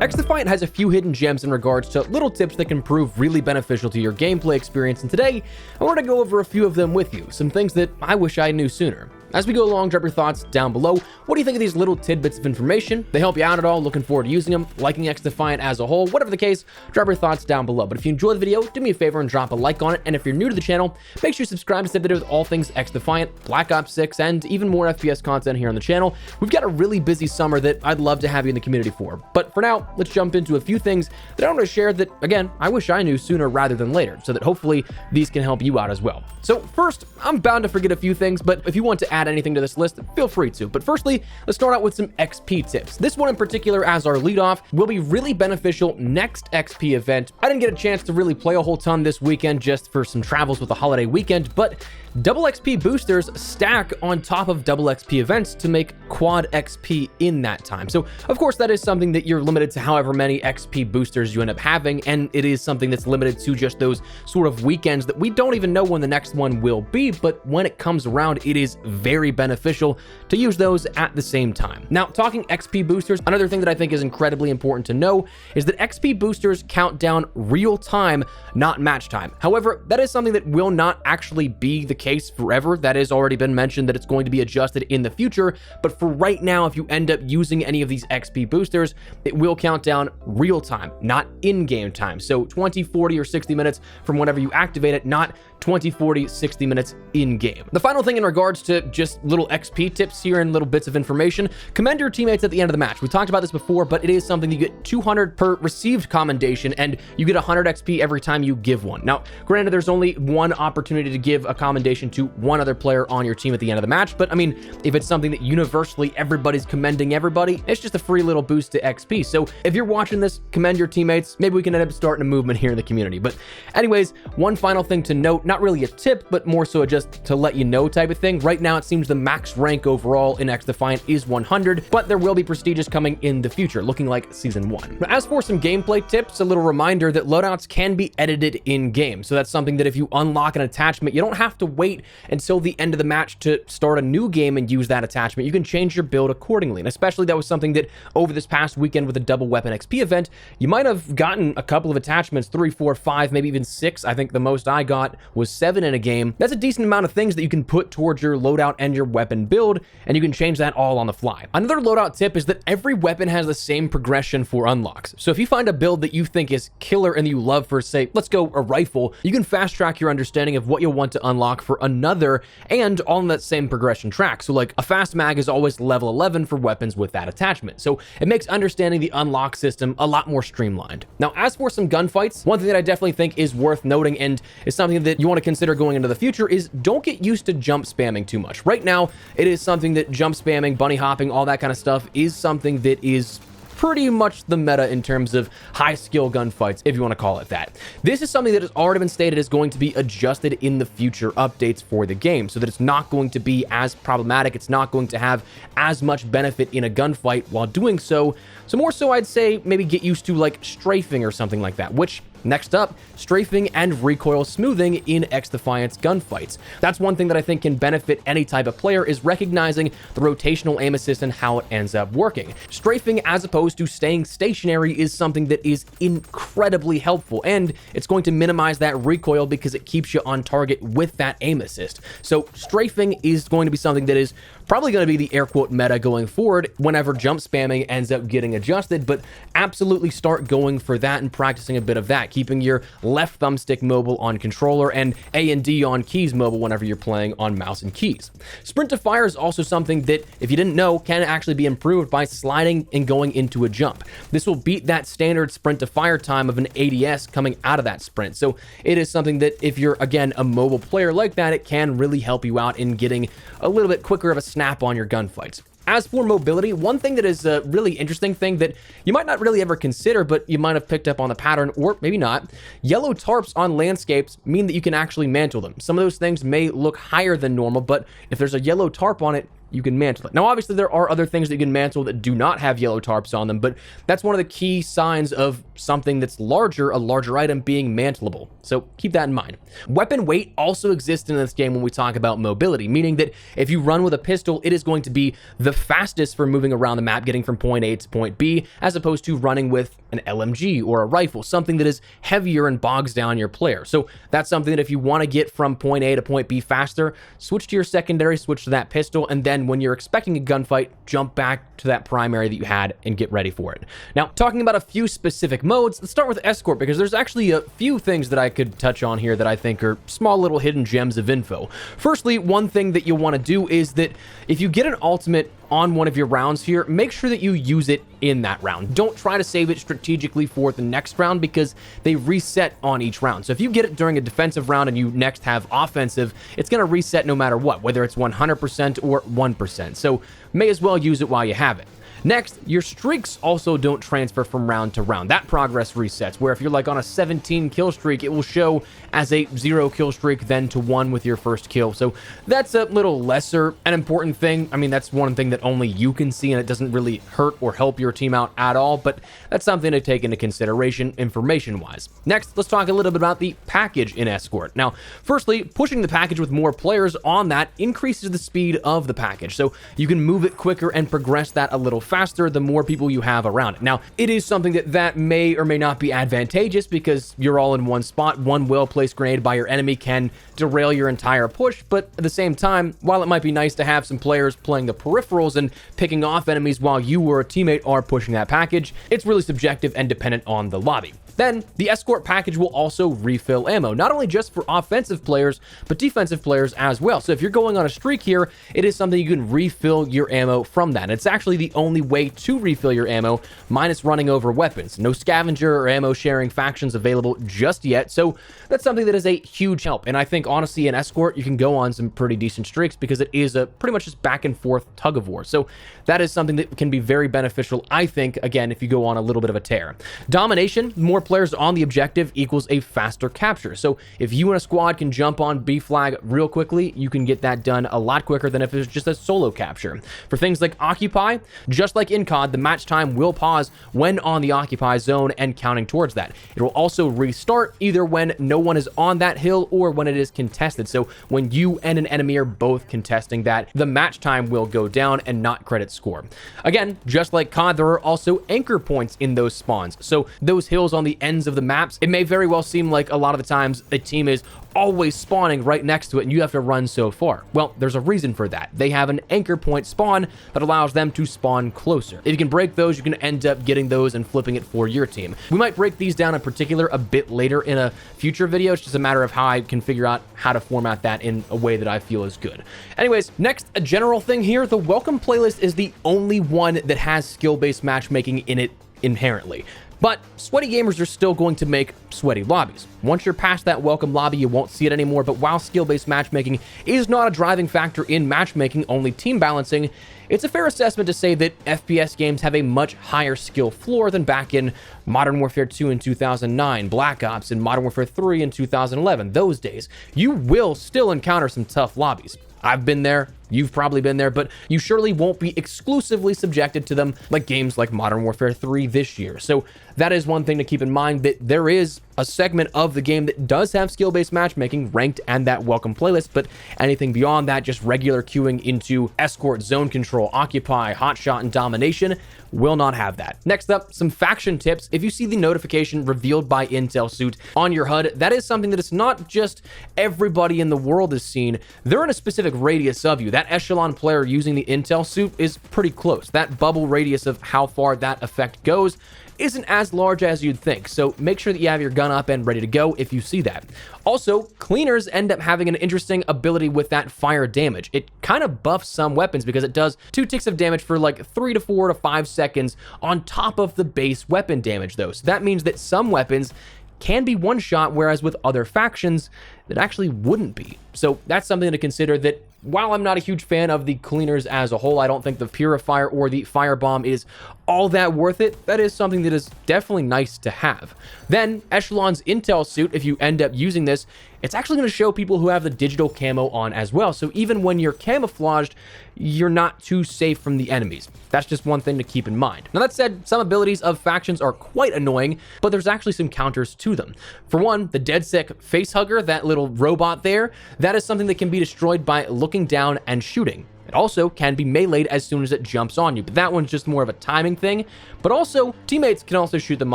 XDefiant has a few hidden gems in regards to little tips that can prove really beneficial to your gameplay experience, and today I want to go over a few of them with you, some things that I wish I knew sooner. As we go along, drop your thoughts down below. What do you think of these little tidbits of information? They help you out at all? Looking forward to using them, liking XDefiant as a whole, whatever the case, drop your thoughts down below. But if you enjoyed the video, do me a favor and drop a like on it. And if you're new to the channel, make sure you subscribe to stay updated with all things XDefiant, Black Ops 6, and even more FPS content here on the channel. We've got a really busy summer that I'd love to have you in the community for. But for now, let's jump into a few things that I want to share that, again, I wish I knew sooner rather than later, so that hopefully these can help you out as well. So first, I'm bound to forget a few things, but if you want to add anything to this list, feel free to. But firstly, let's start out with some XP tips. This one in particular, as our lead off, will be really beneficial next XP event. I didn't get a chance to really play a whole ton this weekend just for some travels with the holiday weekend, but double XP boosters stack on top of double XP events to make quad XP in that time. So of course that is something that you're limited to however many XP boosters you end up having, and it is something that's limited to just those sort of weekends that we don't even know when the next one will be, but when it comes around, it is very beneficial to use those at the same time. Now, talking XP boosters, another thing that I think is incredibly important to know is that XP boosters count down real time, not match time. However, that is something that will not actually be the case forever. That has already been mentioned that it's going to be adjusted in the future, but for right now, if you end up using any of these XP boosters, it will count down real time, not in-game time. So 20, 40, or 60 minutes from whenever you activate it, not 20, 40, 60 minutes in-game. The final thing in regards to just little XP tips here and little bits of information, commend your teammates at the end of the match. We talked about this before, but it is something you get 200 per received commendation, and you get 100 XP every time you give one. Now, granted, there's only one opportunity to give a commendation to one other player on your team at the end of the match, but I mean, if it's something that universally everybody's commending everybody, it's just a free little boost to XP. So if you're watching this, commend your teammates. Maybe we can end up starting a movement here in the community. But anyways, one final thing to note, not really a tip, but more so just to let you know type of thing. Right now, it seems the max rank overall in XDefiant is 100, but there will be prestigious coming in the future, looking like Season 1. As for some gameplay tips, a little reminder that loadouts can be edited in-game. So that's something that if you unlock an attachment, you don't have to wait until the end of the match to start a new game and use that attachment. You can change your build accordingly. And especially that was something that over this past weekend with the double weapon XP event, you might have gotten a couple of attachments, 3, 4, 5, maybe even 6. I think the most I got was 7 in a game. That's a decent amount of things that you can put towards your loadout and your weapon build, and you can change that all on the fly. Another loadout tip is that every weapon has the same progression for unlocks. So if you find a build that you think is killer and you love for, say, let's go a rifle, you can fast track your understanding of what you'll want to unlock for another and on that same progression track. So like a fast mag is always level 11 for weapons with that attachment. So it makes understanding the unlock system a lot more streamlined. Now, as for some gunfights, one thing that I definitely think is worth noting and is something that you want to consider going into the future is don't get used to jump spamming too much. Right now, it is something that jump spamming, bunny hopping, all that kind of stuff is something that is pretty much the meta in terms of high skill gunfights, if you want to call it that. This is something that has already been stated is going to be adjusted in the future updates for the game, so that it's not going to be as problematic. It's not going to have as much benefit in a gunfight while doing so. So more so, I'd say maybe get used to like strafing or something like that, which next up, strafing and recoil smoothing in XDefiant's gunfights. That's one thing that I think can benefit any type of player is recognizing the rotational aim assist and how it ends up working. Strafing as opposed to staying stationary is something that is incredibly helpful, and it's going to minimize that recoil because it keeps you on target with that aim assist. So strafing is going to be something that is probably going to be the air quote meta going forward whenever jump spamming ends up getting adjusted, but absolutely start going for that and practicing a bit of that, keeping your left thumbstick mobile on controller and A and D on keys mobile whenever you're playing on mouse and keys. Sprint to fire is also something that, if you didn't know, can actually be improved by sliding and going into a jump. This will beat that standard sprint to fire time of an ADS coming out of that sprint. So it is something that if you're, again, a mobile player like that, it can really help you out in getting a little bit quicker of a snap on your gunfights. As for mobility, one thing that is a really interesting thing that you might not really ever consider, but you might have picked up on the pattern, or maybe not, yellow tarps on landscapes mean that you can actually mantle them. Some of those things may look higher than normal, but if there's a yellow tarp on it, you can mantle it. Now, obviously, there are other things that you can mantle that do not have yellow tarps on them, but that's one of the key signs of something that's larger, a larger item being mantleable. So keep that in mind. Weapon weight also exists in this game when we talk about mobility, meaning that if you run with a pistol, it is going to be the fastest for moving around the map, getting from point A to point B, as opposed to running with an LMG or a rifle, something that is heavier and bogs down your player. So that's something that if you want to get from point A to point B faster, switch to your secondary, switch to that pistol, and then when you're expecting a gunfight, jump back to that primary that you had and get ready for it. Now, talking about a few specific modes, let's start with Escort, because there's actually a few things that I could touch on here that I think are small little hidden gems of info. Firstly, one thing that you'll want to do is that if you get an ultimate on one of your rounds here, make sure that you use it in that round. Don't try to save it strategically for the next round because they reset on each round. So if you get it during a defensive round and you next have offensive, it's going to reset no matter what, whether it's 100% or 1%. So may as well use it while you have it. Next, your streaks also don't transfer from round to round. That progress resets, where if you're like on a 17 kill streak, it will show as a 0 kill streak, then to 1 with your first kill. So that's a little lesser an important thing. I mean, that's one thing that only you can see, and it doesn't really hurt or help your team out at all, but that's something to take into consideration information-wise. Next, let's talk a little bit about the package in Escort. Now, firstly, pushing the package with more players on that increases the speed of the package, so you can move it quicker and progress that a little faster the more people you have around it. Now, it is something that may or may not be advantageous because you're all in one spot. One well-placed grenade by your enemy can derail your entire push, but at the same time, while it might be nice to have some players playing the peripherals and picking off enemies while you or a teammate are pushing that package, it's really subjective and dependent on the lobby. Then, the Escort package will also refill ammo, not only just for offensive players, but defensive players as well. So if you're going on a streak here, it is something you can refill your ammo from that. And it's actually the only way to refill your ammo, minus running over weapons. No scavenger or ammo sharing factions available just yet, so that's something that is a huge help. And I think, honestly, in Escort, you can go on some pretty decent streaks because it is a pretty much just back and forth tug of war. So that is something that can be very beneficial, I think, again, if you go on a little bit of a tear. Domination, more players on the objective equals a faster capture. So if you and a squad can jump on B flag real quickly, you can get that done a lot quicker than if it was just a solo capture. For things like Occupy, just like in COD, the match time will pause when on the Occupy zone and counting towards that. It will also restart either when no one is on that hill or when it is contested. So when you and an enemy are both contesting that, the match time will go down and not credit score. Again, just like COD, there are also anchor points in those spawns. So those hills on the ends of the maps, it may very well seem like a lot of the times a team is always spawning right next to it and you have to run so far. Well, there's a reason for that. They have an anchor point spawn that allows them to spawn closer. If you can break those, you can end up getting those and flipping it for your team. We might break these down in particular a bit later in a future video. It's just a matter of how I can figure out how to format that in a way that I feel is good. Anyways, next, a general thing here. The welcome playlist is the only one that has skill-based matchmaking in it inherently. But sweaty gamers are still going to make sweaty lobbies. Once you're past that welcome lobby, you won't see it anymore, but while skill-based matchmaking is not a driving factor in matchmaking, only team balancing, it's a fair assessment to say that FPS games have a much higher skill floor than back in Modern Warfare 2 in 2009, Black Ops, and Modern Warfare 3 in 2011. Those days, you will still encounter some tough lobbies. I've been there, you've probably been there, but you surely won't be exclusively subjected to them like games like Modern Warfare 3 this year. So that is one thing to keep in mind, that there is a segment of the game that does have skill-based matchmaking, ranked, and that welcome playlist, but anything beyond that, just regular queuing into Escort, Zone Control, Occupy, Hotshot, and Domination, will not have that. Next up, some faction tips. If you see the notification revealed by Intel Suit on your HUD, that is something that it's not just everybody in the world is seen. They're in a specific radius of you. That echelon player using the Intel Suit is pretty close. That bubble radius of how far that effect goes isn't as large as you'd think, so make sure that you have your gun up and ready to go if you see that. Also, cleaners end up having an interesting ability with that fire damage. It kind of buffs some weapons because it does 2 ticks of damage for like 3 to 4 to 5 seconds on top of the base weapon damage though. So that means that some weapons can be one shot, whereas with other factions, that actually wouldn't be. So that's something to consider, that while I'm not a huge fan of the cleaners as a whole, I don't think the Purifier or the Firebomb is all that worth it, that is something that is definitely nice to have. Then Echelon's Intel suit, if you end up using this, it's actually going to show people who have the digital camo on as well. So even when you're camouflaged, you're not too safe from the enemies. That's just one thing to keep in mind. Now that said, some abilities of factions are quite annoying, but there's actually some counters to them. For one, the dead sick facehugger, that little robot there, that is something that can be destroyed by looking down and shooting. It also can be meleeed as soon as it jumps on you, but that one's just more of a timing thing. But also, teammates can also shoot them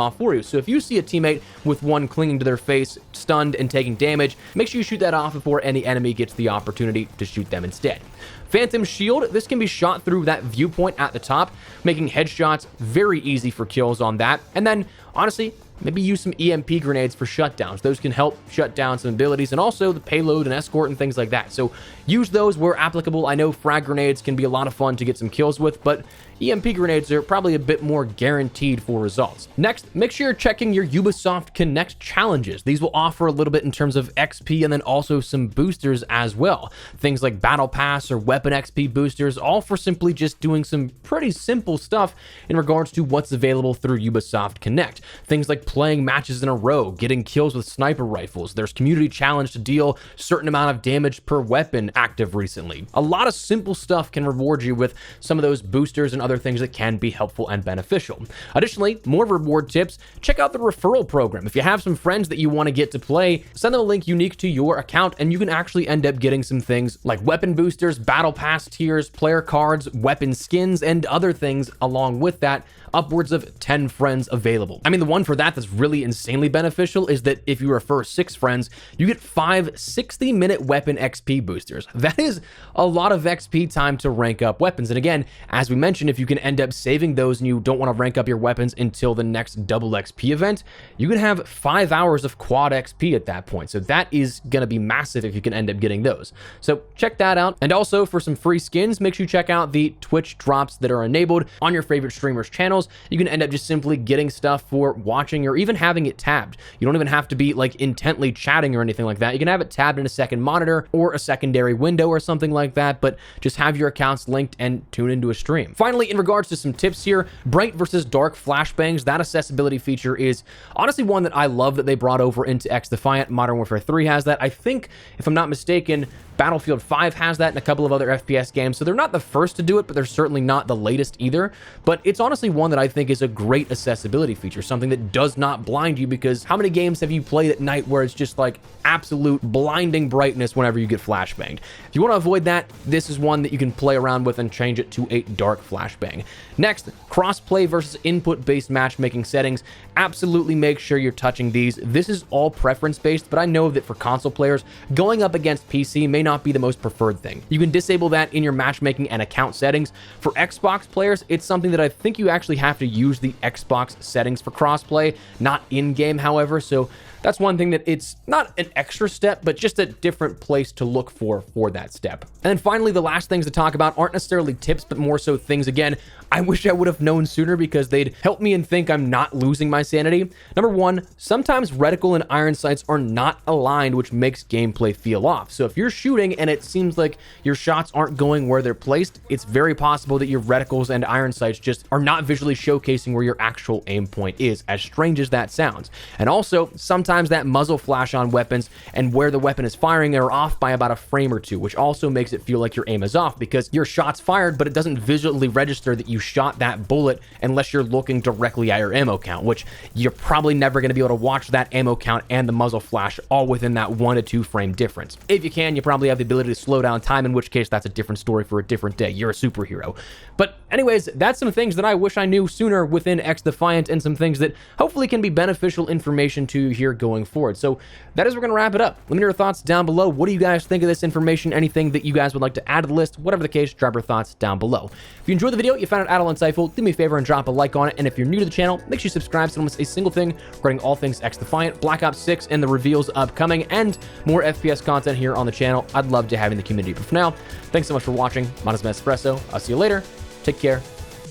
off for you. So if you see a teammate with one clinging to their face, stunned and taking damage, make sure you shoot that off before any enemy gets the opportunity to shoot them instead. Phantom Shield, this can be shot through that viewpoint at the top, making headshots very easy for kills on that. And then, honestly, maybe use some EMP grenades for shutdowns. Those can help shut down some abilities and also the payload and escort and things like that. So use those where applicable. I know frag grenades can be a lot of fun to get some kills with, but EMP grenades are probably a bit more guaranteed for results. Next, make sure you're checking your Ubisoft Connect challenges. These will offer a little bit in terms of XP and then also some boosters as well. Things like Battle Pass or Weapon XP boosters, all for simply just doing some pretty simple stuff in regards to what's available through Ubisoft Connect. Things like playing matches in a row, getting kills with sniper rifles. There's community challenge to deal certain amount of damage per weapon active recently. A lot of simple stuff can reward you with some of those boosters and other things that can be helpful and beneficial. Additionally, more reward tips, check out the referral program. If you have some friends that you want to get to play, send them a link unique to your account and you can actually end up getting some things like weapon boosters, battle pass tiers, player cards, weapon skins, and other things along with that. Upwards of 10 friends available. I mean, the one for that's really insanely beneficial is that if you refer 6 friends, you get 5 60-minute weapon XP boosters. That is a lot of XP time to rank up weapons. And again, as we mentioned, if you can end up saving those and you don't want to rank up your weapons until the next double XP event, you can have 5 hours of quad XP at that point. So that is going to be massive if you can end up getting those. So check that out. And also for some free skins, make sure you check out the Twitch drops that are enabled on your favorite streamers' channels. You can end up just simply getting stuff for watching or even having it tabbed. You don't even have to be like intently chatting or anything like that. You can have it tabbed in a second monitor or a secondary window or something like that, but just have your accounts linked and tune into a stream. Finally, in regards to some tips here, bright versus dark flashbangs, that accessibility feature is honestly one that I love that they brought over into XDefiant. Modern Warfare 3 has that. I think, if I'm not mistaken, Battlefield 5 has that and a couple of other FPS games, so they're not the first to do it, but they're certainly not the latest either. But it's honestly one that I think is a great accessibility feature, something that does not blind you, because how many games have you played at night where it's just like absolute blinding brightness whenever you get flashbanged? If you want to avoid that, this is one that you can play around with and change it to a dark flashbang. Next, crossplay versus input-based matchmaking settings. Absolutely make sure you're touching these. This is all preference-based, but I know that for console players, going up against PC may not be the most preferred thing. You can disable that in your matchmaking and account settings. For Xbox players, it's something that I think you actually have to use the Xbox settings for crossplay, not in-game, however, so that's one thing that it's not an extra step, but just a different place to look for that step. And then finally, the last things to talk about aren't necessarily tips, but more so things, again, I wish I would have known sooner because they'd help me and think I'm not losing my sanity. Number one, sometimes reticle and iron sights are not aligned, which makes gameplay feel off. So if you're shooting and it seems like your shots aren't going where they're placed, it's very possible that your reticles and iron sights just are not visually showcasing where your actual aim point is, as strange as that sounds. And also, sometimes that muzzle flash on weapons and where the weapon is firing are off by about a frame or two, which also makes it feel like your aim is off because your shot's fired, but it doesn't visually register that you shot that bullet unless you're looking directly at your ammo count, which you're probably never going to be able to watch that ammo count and the muzzle flash all within that 1 to 2 frame difference. If you can, you probably have the ability to slow down time, in which case that's a different story for a different day. You're a superhero. But anyways, that's some things that I wish I knew sooner within XDefiant and some things that hopefully can be beneficial information to you here going forward. So that is where we're going to wrap it up. Let me know your thoughts down below. What do you guys think of this information? Anything that you guys would like to add to the list? Whatever the case, drop your thoughts down below. If you enjoyed the video, you found it at all insightful, do me a favor and drop a like on it. And if you're new to the channel, make sure you subscribe so you don't miss a single thing regarding all things XDefiant, Black Ops 6, and the reveals upcoming, and more FPS content here on the channel. I'd love to have you in the community. But for now, thanks so much for watching. My name is Espresso. I'll see you later. Take care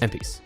and peace.